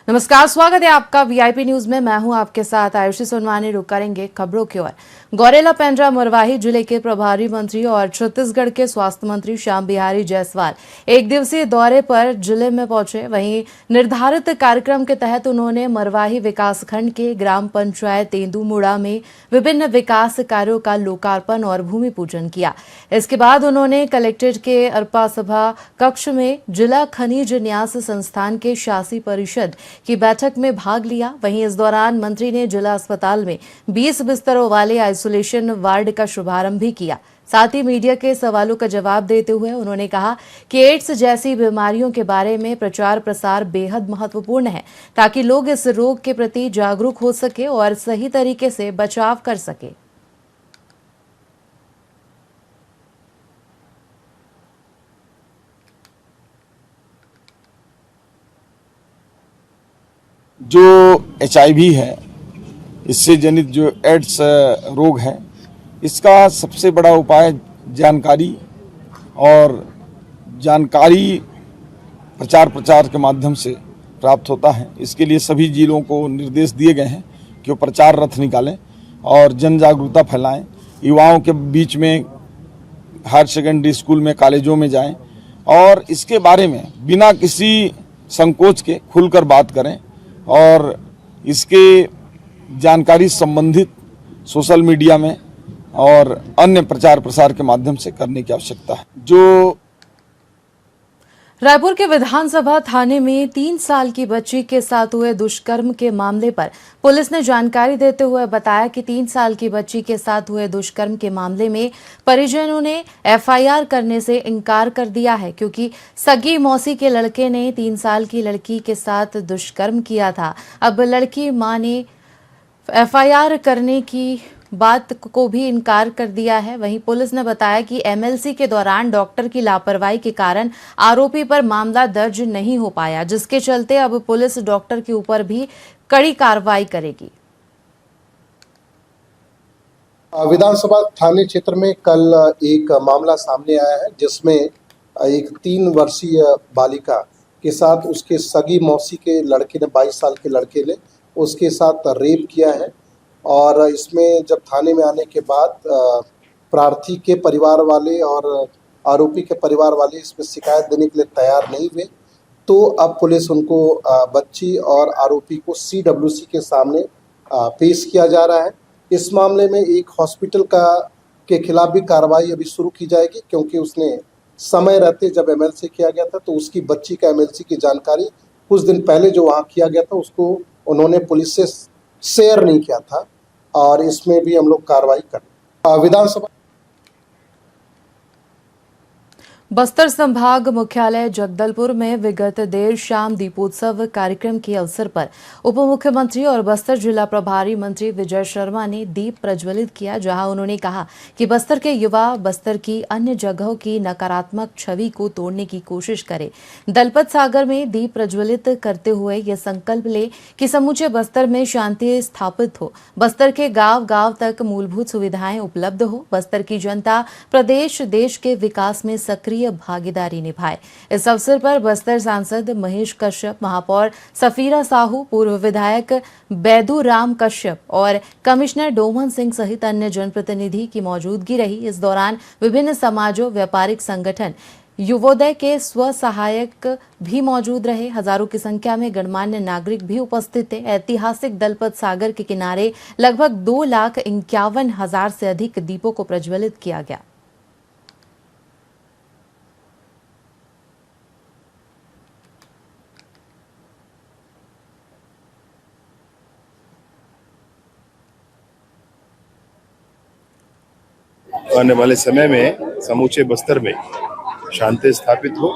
नमस्कार, स्वागत है आपका वीआईपी न्यूज में। मैं हूं आपके साथ आयुषी सोनवानी। रुक करेंगे खबरों की ओर। गौरेला पेंड्रा मरवाही जिले के प्रभारी मंत्री और छत्तीसगढ़ के स्वास्थ्य मंत्री श्याम बिहारी जायसवाल एक दिवसीय दौरे पर जिले में पहुंचे। वहीं निर्धारित कार्यक्रम के तहत उन्होंने मरवाही विकासखंड के ग्राम पंचायत तेंदुमुड़ा में विभिन्न विकास कार्यों का लोकार्पण और भूमि पूजन किया। इसके बाद उन्होंने कलेक्ट्रेट के अरपा सभा कक्ष में जिला खनिज न्यास संस्थान के शासी परिषद की बैठक में भाग लिया। वहीं इस दौरान मंत्री ने जिला अस्पताल में 20 बिस्तरों वाले आइसोलेशन वार्ड का शुभारंभ भी किया। साथ ही मीडिया के सवालों का जवाब देते हुए उन्होंने कहा कि एड्स जैसी बीमारियों के बारे में प्रचार प्रसार बेहद महत्वपूर्ण है, ताकि लोग इस रोग के प्रति जागरूक हो सके और सही तरीके से बचाव कर सके। जो HIV है, इससे जनित जो एड्स रोग है, इसका सबसे बड़ा उपाय जानकारी और जानकारी प्रचार के माध्यम से प्राप्त होता है। इसके लिए सभी जिलों को निर्देश दिए गए हैं कि वो प्रचार रथ निकालें और जन जागरूकता फैलाएं। युवाओं के बीच में हायर सेकेंडरी स्कूल में, कॉलेजों में जाएं और इसके बारे में बिना किसी संकोच के खुलकर बात करें और इसके जानकारी संबंधित सोशल मीडिया में और अन्य प्रचार प्रसार के माध्यम से करने की आवश्यकता है। जो रायपुर के विधानसभा थाने में 3 साल की बच्ची के साथ हुए दुष्कर्म के मामले पर पुलिस ने जानकारी देते हुए बताया कि 3 साल की बच्ची के साथ हुए दुष्कर्म के मामले में परिजनों ने FIR करने से इनकार कर दिया है, क्योंकि सगी मौसी के लड़के ने 3 साल की लड़की के साथ दुष्कर्म किया था। अब लड़की मां ने FIR करने की बात को भी इनकार कर दिया है। वहीं पुलिस ने बताया कि MLC के दौरान डॉक्टर की लापरवाही के कारण आरोपी पर मामला दर्ज नहीं हो पाया, जिसके चलते अब पुलिस डॉक्टर के ऊपर भी कड़ी कार्रवाई करेगी। विधानसभा थाने क्षेत्र में कल एक मामला सामने आया है, जिसमें एक 3 वर्षीय बालिका के साथ उसके सगी मौसी के लड़के ने, 22 साल के लड़के ने उसके साथ रेप किया है। और इसमें जब थाने में आने के बाद प्रार्थी के परिवार वाले और आरोपी के परिवार वाले इसमें शिकायत देने के लिए तैयार नहीं हुए, तो अब पुलिस उनको बच्ची और आरोपी को CWC के सामने पेश किया जा रहा है। इस मामले में एक हॉस्पिटल के खिलाफ भी कार्रवाई अभी शुरू की जाएगी, क्योंकि उसने समय रहते जब MLC किया गया था तो उसकी बच्ची का MLC की जानकारी कुछ दिन पहले जो वहाँ किया गया था उसको उन्होंने पुलिस से शेयर नहीं किया था, और इसमें भी हम लोग कार्रवाई कर। विधानसभा बस्तर संभाग मुख्यालय जगदलपुर में विगत देर शाम दीपोत्सव कार्यक्रम के अवसर पर उप मुख्यमंत्री और बस्तर जिला प्रभारी मंत्री विजय शर्मा ने दीप प्रज्वलित किया, जहां उन्होंने कहा कि बस्तर के युवा बस्तर की अन्य जगहों की नकारात्मक छवि को तोड़ने की कोशिश करें। दलपत सागर में दीप प्रज्वलित करते हुए ये संकल्प ले कि समूचे बस्तर में शांति स्थापित हो, बस्तर के गांव गांव तक मूलभूत सुविधाएं उपलब्ध हो, बस्तर की जनता प्रदेश देश के विकास में सक्रिय भागीदारी निभाए। इस अवसर पर बस्तर सांसद महेश कश्यप, महापौर सफीरा साहू, पूर्व विधायक बैदू राम कश्यप और कमिश्नर डोमन सिंह सहित अन्य जनप्रतिनिधि की मौजूदगी रही। इस दौरान विभिन्न समाजों, व्यापारिक संगठन, युवोदय के स्व सहायक भी मौजूद रहे। हजारों की संख्या में गणमान्य नागरिक भी उपस्थित थे। ऐतिहासिक दलपत सागर के किनारे लगभग 2,51,000 से अधिक दीपों को प्रज्वलित किया गया। आने वाले समय में समूचे बस्तर में शांति स्थापित हो,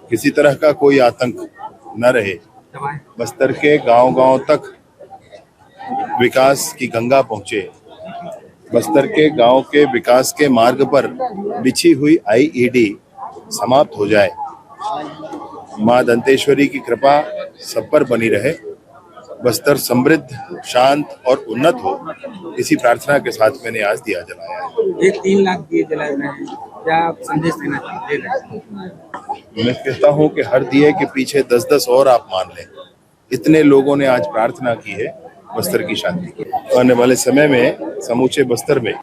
किसी तरह का कोई आतंक न रहे, बस्तर के गांव-गांव तक विकास की गंगा पहुंचे, बस्तर के गांव के विकास के मार्ग पर बिछी हुई IED समाप्त हो जाए। मां दंतेश्वरी की कृपा सब पर बनी रहे, बस्तर समृद्ध, शांत और उन्नत हो, इसी प्रार्थना के साथ मैंने आज दिया जलाया है। ये 3 लाख दिए जलाए गए हैं, क्या आप संदेश देना चाहते हैं? मैं कहता हूं कि हर दिए के पीछे 10-10 और आप मान लें, इतने लोगों ने आज प्रार्थना की है बस्तर की शांति की। आने वाले समय में समूचे बस्तर में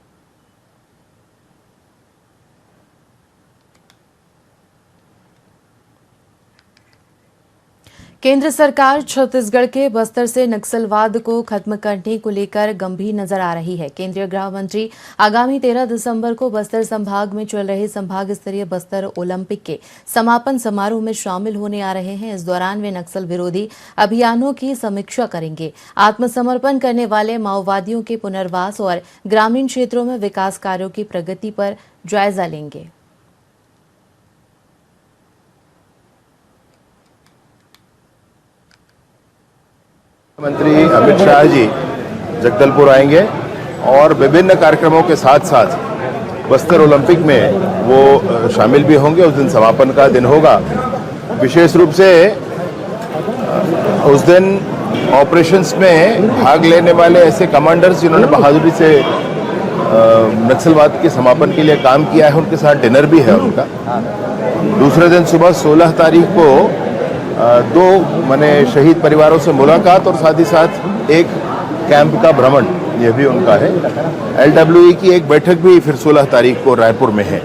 केंद्र सरकार छत्तीसगढ़ के बस्तर से नक्सलवाद को खत्म करने को लेकर गंभीर नजर आ रही है। केंद्रीय गृह मंत्री आगामी 13 दिसंबर को बस्तर संभाग में चल रहे संभाग स्तरीय बस्तर ओलंपिक के समापन समारोह में शामिल होने आ रहे हैं। इस दौरान वे नक्सल विरोधी अभियानों की समीक्षा करेंगे, आत्मसमर्पण करने वाले माओवादियों के पुनर्वास और ग्रामीण क्षेत्रों में विकास कार्यों की प्रगति पर जायजा लेंगे। मंत्री अमित शाह जी जगदलपुर आएंगे और विभिन्न कार्यक्रमों के साथ साथ बस्तर ओलंपिक में वो शामिल भी होंगे। उस दिन समापन का दिन होगा। विशेष रूप से उस दिन ऑपरेशंस में भाग लेने वाले ऐसे कमांडर्स जिन्होंने बहादुरी से नक्सलवाद के समापन के लिए काम किया है, उनके साथ डिनर भी है उनका। दूसरे दिन सुबह 16 तारीख को दो माने शहीद परिवारों से मुलाकात और साथ ही साथ एक कैंप का भ्रमण, ये भी उनका है। LWE की एक बैठक भी फिर 16 तारीख को रायपुर में है।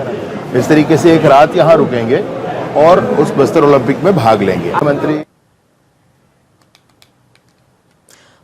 इस तरीके से एक रात यहाँ रुकेंगे और उस बस्तर ओलंपिक में भाग लेंगे। मंत्री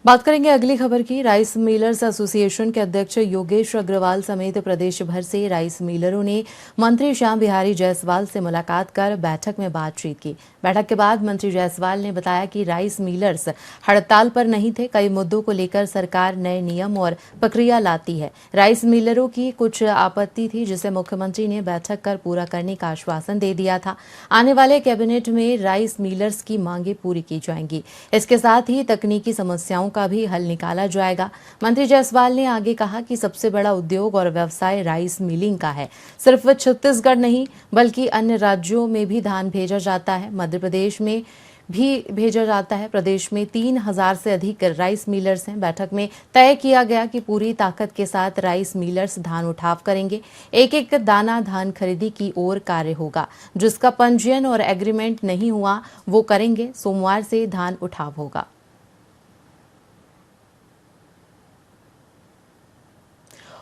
बात करेंगे अगली खबर की। राइस मिलर्स एसोसिएशन के अध्यक्ष योगेश अग्रवाल समेत प्रदेश भर से राइस मिलरों ने मंत्री श्याम बिहारी जायसवाल से मुलाकात कर बैठक में बातचीत की। बैठक के बाद मंत्री जायसवाल ने बताया कि राइस मिलर्स हड़ताल पर नहीं थे। कई मुद्दों को लेकर सरकार नए नियम और प्रक्रिया लाती है। राइस मिलरों की कुछ आपत्ति थी जिसे मुख्यमंत्री ने बैठक कर पूरा करने का आश्वासन दे दिया था। आने वाले कैबिनेट में राइस मिलर्स की मांगे पूरी की जाएंगी। इसके साथ ही तकनीकी समस्याओं का भी हल निकाला जाएगा। मंत्री जायसवाल ने आगे कहा कि सबसे बड़ा उद्योग और व्यवसाय राइस मिलिंग का है। सिर्फ छत्तीसगढ़ नहीं बल्कि अन्य राज्यों में भी धान भेजा जाता है, मध्य प्रदेश में भी भेजा जाता है। प्रदेश में 3000 से अधिक राइस मिलर्स हैं। बैठक में तय किया गया कि पूरी ताकत के साथ राइस मिलर्स धान उठाव करेंगे। एक एक दाना धान खरीदी की ओर कार्य होगा। जिसका पंजीयन और एग्रीमेंट नहीं हुआ वो करेंगे। सोमवार से धान उठाव होगा।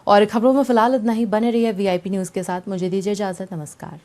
और खबरों में फिलहाल इतना ही। बने रहिए VIP न्यूज के साथ। मुझे दीजिए इजाजत। नमस्कार।